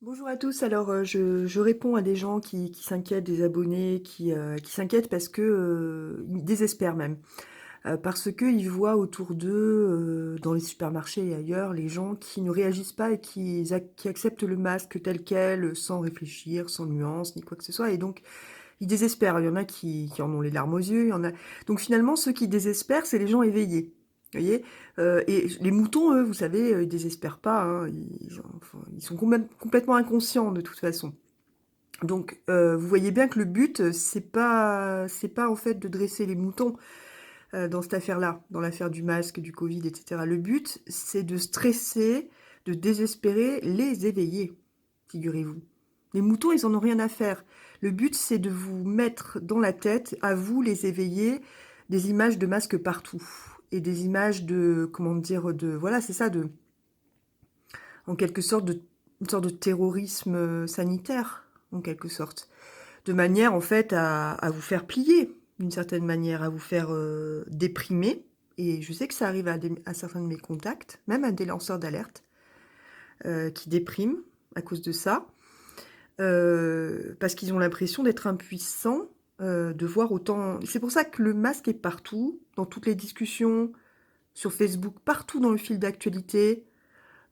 Bonjour à tous. Alors, je réponds à des gens qui s'inquiètent, des abonnés qui s'inquiètent parce que, ils désespèrent même. Parce qu'ils voient autour d'eux, dans les supermarchés et ailleurs, les gens qui ne réagissent pas et qui acceptent le masque tel quel, sans réfléchir, sans nuance ni quoi que ce soit et donc ils désespèrent. Il y en a qui en ont les larmes aux yeux, il y en a donc finalement ceux qui désespèrent, c'est les gens éveillés. Vous voyez? Et les moutons, eux, vous savez, ils désespèrent pas, hein, ils sont complètement inconscients de toute façon. Donc, vous voyez bien que le but, c'est pas en fait de dresser les moutons, dans cette affaire-là, dans l'affaire du masque, du covid et cetera. Le but, c'est de stresser, de désespérer les éveillés, figurez-vous. Les moutons, ils en ont rien à faire. Le but, c'est de vous mettre dans la tête, à vous les éveillés, des images de masques partout et des images de, comment dire, de voilà, c'est ça, de en quelque sorte de une sorte de terrorisme, sanitaire, en quelque sorte. De manière, en fait, à vous faire plier, d'une certaine manière, à vous faire, déprimer et je sais que ça arrive à certains de mes contacts, même à des lanceurs d'alerte, qui dépriment à cause de ça, parce qu'ils ont l'impression d'être impuissants, de voir autant c'est pour ça que le masque est partout, dans toutes les discussions, sur Facebook, partout dans le fil d'actualité.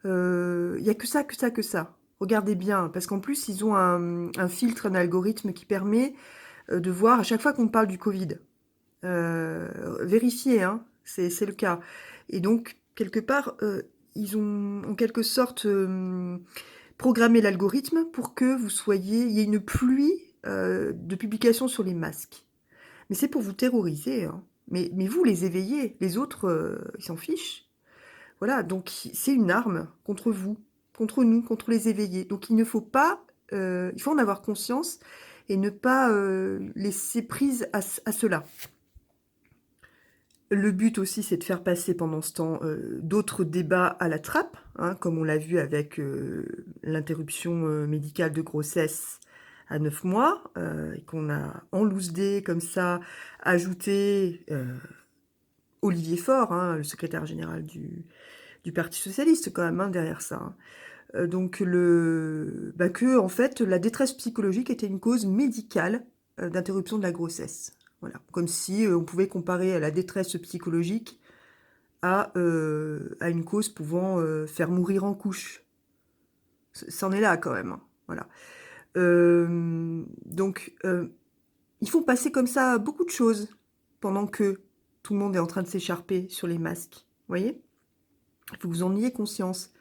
Il y a que ça, que ça, que ça. Regardez bien, parce qu'en plus, ils ont un filtre, un algorithme qui permet, de voir à chaque fois qu'on parle du covid. Vérifiez, hein, c'est le cas. Et donc, quelque part, ils ont en quelque sorte programmé l'algorithme pour que vous soyez, il y ait une pluie de publications sur les masques. Mais c'est pour vous terroriser, hein. Mais vous, les éveillés, les autres, ils s'en fichent. Voilà, donc c'est une arme contre vous, contre nous, contre les éveillés. Donc il ne faut pas, il faut en avoir conscience et ne pas laisser prise à cela. Le but aussi, c'est de faire passer pendant ce temps d'autres débats à la trappe, hein, comme on l'a vu avec l'interruption médicale de grossesse à 9 mois, et qu'on a en loose day, comme ça, ajouté Olivier Faure, hein, le secrétaire général du Parti socialiste, quand même, hein, derrière ça. Hein. Donc, que, en fait, la détresse psychologique était une cause médicale d'interruption de la grossesse. Voilà. Comme si on pouvait comparer la détresse psychologique à une cause pouvant faire mourir en couche. C'en est là quand même. Hein. Voilà. Donc, ils font passer comme ça beaucoup de choses pendant que tout le monde est en train de s'écharper sur les masques. Vous voyez? Il faut que vous en ayez conscience.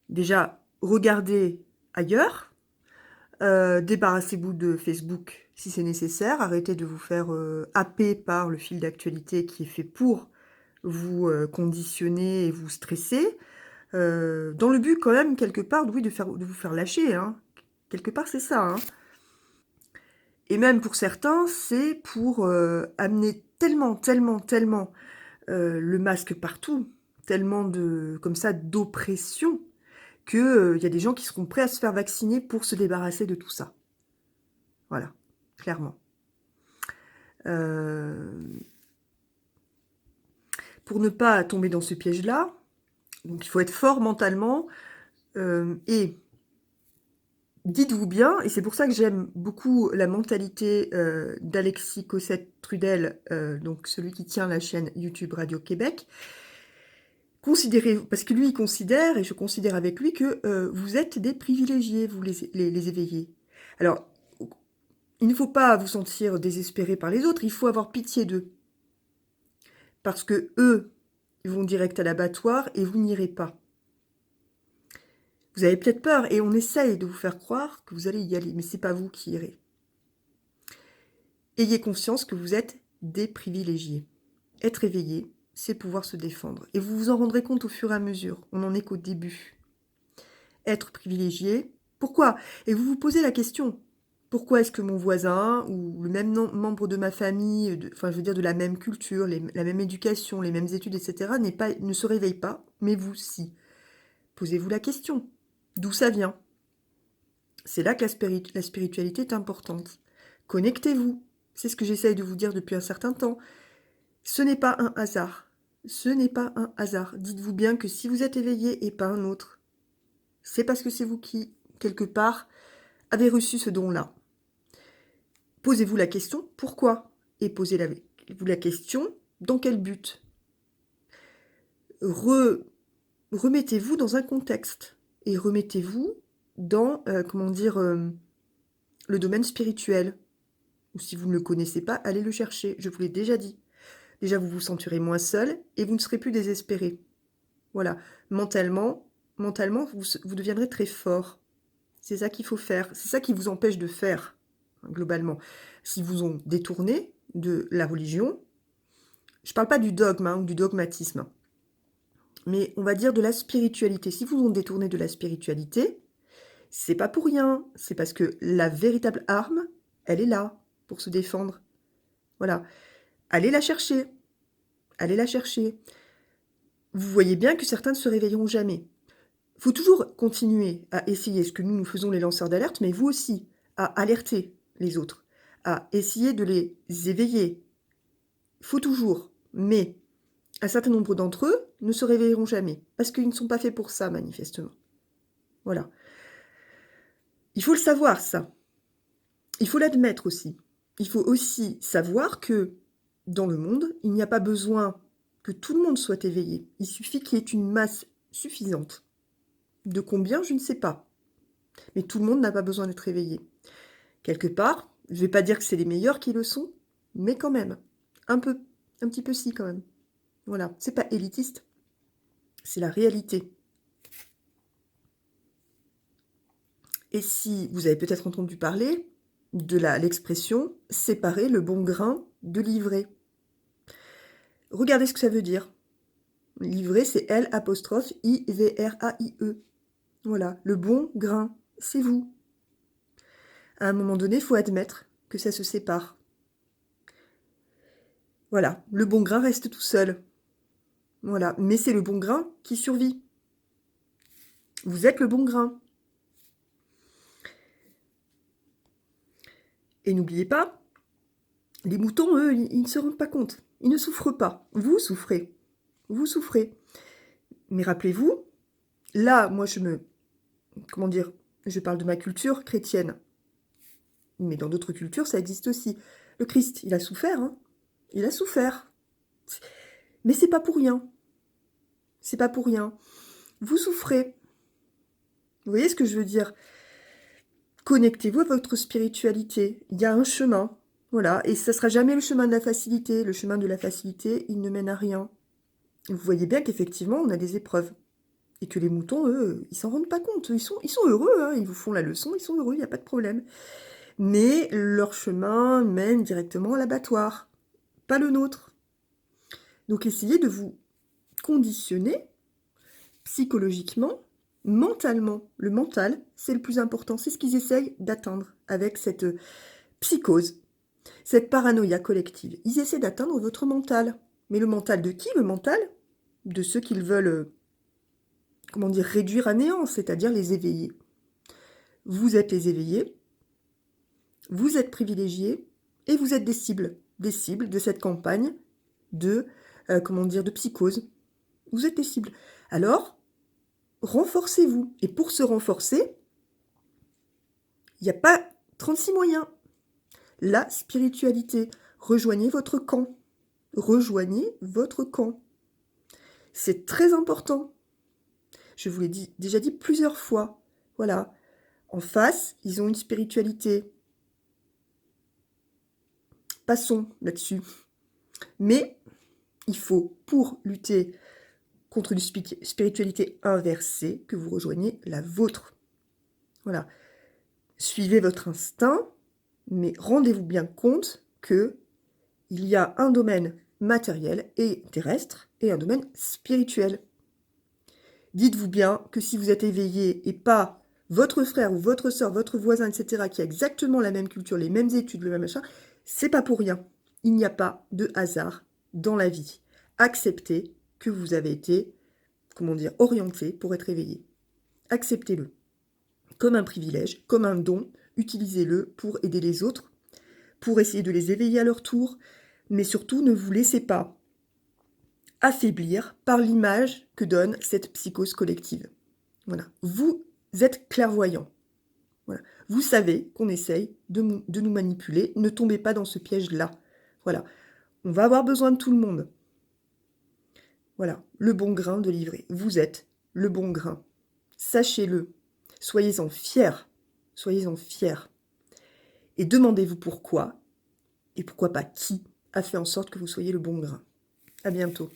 Déjà, regardez ailleurs. Débarrassez-vous de Facebook si c'est nécessaire. Arrêtez de vous faire happer par le fil d'actualité qui est fait pour vous conditionner et vous stresser. Dans le but quand même, quelque part, oui, de vous faire lâcher. Hein. Quelque part, c'est ça. Hein. Et même pour certains, c'est pour amener tellement, tellement, tellement le masque partout, tellement de, comme ça, d'oppression, que y a des gens qui seront prêts à se faire vacciner pour se débarrasser de tout ça. Voilà, clairement. Euh, pour ne pas tomber dans ce piège-là, donc il faut être fort mentalement et dites-vous bien, et c'est pour ça que j'aime beaucoup la mentalité d'Alexis Cossette-Trudel, donc celui qui tient la chaîne YouTube Radio-Québec. Considérez, parce que lui, il considère, et je considère avec lui, que vous êtes des privilégiés, vous les éveillés. Alors, il ne faut pas vous sentir désespéré par les autres, il faut avoir pitié d'eux. Parce que eux, ils vont direct à l'abattoir et vous n'irez pas. Vous avez peut-être peur et on essaye de vous faire croire que vous allez y aller, mais c'est pas vous qui irez. Ayez conscience que vous êtes des privilégiés. Être éveillé, c'est pouvoir se défendre. Et vous vous en rendrez compte au fur et à mesure. On n'en est qu'au début. Être privilégié, pourquoi? Et vous vous posez la question. Pourquoi est-ce que mon voisin ou le même membre de ma famille, enfin je veux dire de la même culture, la même éducation, les mêmes études, etc., ne se réveille pas, mais vous si? Posez-vous la question. D'où ça vient? C'est là que la spiritualité est importante. Connectez-vous. C'est ce que j'essaye de vous dire depuis un certain temps. Ce n'est pas un hasard. Ce n'est pas un hasard. Dites-vous bien que si vous êtes éveillé et pas un autre, c'est parce que c'est vous quelque part, avez reçu ce don-là. Posez-vous la question, pourquoi? Et posez-vous la question, dans quel but? Remettez-vous dans un contexte et remettez-vous dans, le domaine spirituel. Ou si vous ne le connaissez pas, allez le chercher, je vous l'ai déjà dit. Déjà, vous vous sentirez moins seul et vous ne serez plus désespéré. Voilà, mentalement, vous deviendrez très fort. C'est ça qu'il faut faire, c'est ça qui vous empêche de faire, globalement. Si vous ont détourné de la religion, je ne parle pas du dogme, ou du dogmatisme, mais on va dire de la spiritualité. Si vous ont détourné de la spiritualité, c'est pas pour rien, c'est parce que la véritable arme, elle est là, pour se défendre. Voilà, allez la chercher, allez la chercher. Vous voyez bien que certains ne se réveilleront jamais. Il faut toujours continuer à essayer ce que nous faisons les lanceurs d'alerte, mais vous aussi, à alerter les autres, à essayer de les éveiller. Il faut toujours, mais un certain nombre d'entre eux ne se réveilleront jamais, parce qu'ils ne sont pas faits pour ça, manifestement. Voilà. Il faut le savoir, ça. Il faut l'admettre aussi. Il faut aussi savoir que, dans le monde, il n'y a pas besoin que tout le monde soit éveillé. Il suffit qu'il y ait une masse suffisante. De combien, je ne sais pas. Mais tout le monde n'a pas besoin d'être éveillé. Quelque part, je ne vais pas dire que c'est les meilleurs qui le sont, mais quand même. Un petit peu si, quand même. Voilà, c'est pas élitiste. C'est la réalité. Et si vous avez peut-être entendu parler de l'expression « séparer le bon grain de l'ivraie ». Regardez ce que ça veut dire. L'ivraie, c'est L''I-V-R-A-I-E. Voilà, le bon grain, c'est vous. À un moment donné, il faut admettre que ça se sépare. Voilà, le bon grain reste tout seul. Voilà, mais c'est le bon grain qui survit. Vous êtes le bon grain. Et n'oubliez pas, les moutons, eux, ils ne se rendent pas compte. Ils ne souffrent pas. Vous souffrez. Vous souffrez. Mais rappelez-vous, là, moi, je parle de ma culture chrétienne. Mais dans d'autres cultures, ça existe aussi. Le Christ, il a souffert, hein. Il a souffert. Mais c'est pas pour rien. C'est pas pour rien. Vous souffrez. Vous voyez ce que je veux dire? Connectez-vous à votre spiritualité. Il y a un chemin. Voilà. Et ça sera jamais le chemin de la facilité. Le chemin de la facilité, il ne mène à rien. Vous voyez bien qu'effectivement, on a des épreuves. Et que les moutons, eux, ils s'en rendent pas compte. Ils sont heureux, hein. Ils vous font la leçon, ils sont heureux, il n'y a pas de problème. Mais leur chemin mène directement à l'abattoir. Pas le nôtre. Donc essayez de vous conditionner psychologiquement, mentalement. Le mental, c'est le plus important. C'est ce qu'ils essayent d'atteindre avec cette psychose, cette paranoïa collective. Ils essaient d'atteindre votre mental. Mais le mental de qui? Le mental de ceux qu'ils veulent, réduire à néant, c'est-à-dire les éveillés. Vous êtes les éveillés, vous êtes privilégiés, et vous êtes des cibles de cette campagne de psychose. Vous êtes des cibles. Alors, renforcez-vous. Et pour se renforcer, il n'y a pas 36 moyens. La spiritualité. Rejoignez votre camp. Rejoignez votre camp. C'est très important. Je vous l'ai déjà dit plusieurs fois. Voilà. En face, ils ont une spiritualité. Passons là-dessus. Mais il faut, pour lutter contre une spiritualité inversée, que vous rejoigniez la vôtre. Voilà. Suivez votre instinct, mais rendez-vous bien compte que il y a un domaine matériel et terrestre et un domaine spirituel. Dites-vous bien que si vous êtes éveillé et pas votre frère ou votre soeur, votre voisin, etc., qui a exactement la même culture, les mêmes études, le même machin, c'est pas pour rien. Il n'y a pas de hasard dans la vie. Acceptez que vous avez été, orienté pour être éveillé. Acceptez-le. Comme un privilège, comme un don, utilisez-le pour aider les autres, pour essayer de les éveiller à leur tour, mais surtout ne vous laissez pas affaiblir par l'image que donne cette psychose collective. Voilà. Vous êtes clairvoyant. Voilà. Vous savez qu'on essaye de nous manipuler, ne tombez pas dans ce piège-là. Voilà. On va avoir besoin de tout le monde. Voilà, le bon grain de livret. Vous êtes le bon grain. Sachez-le. Soyez-en fiers. Soyez-en fiers. Et demandez-vous pourquoi, et pourquoi pas qui, a fait en sorte que vous soyez le bon grain. À bientôt.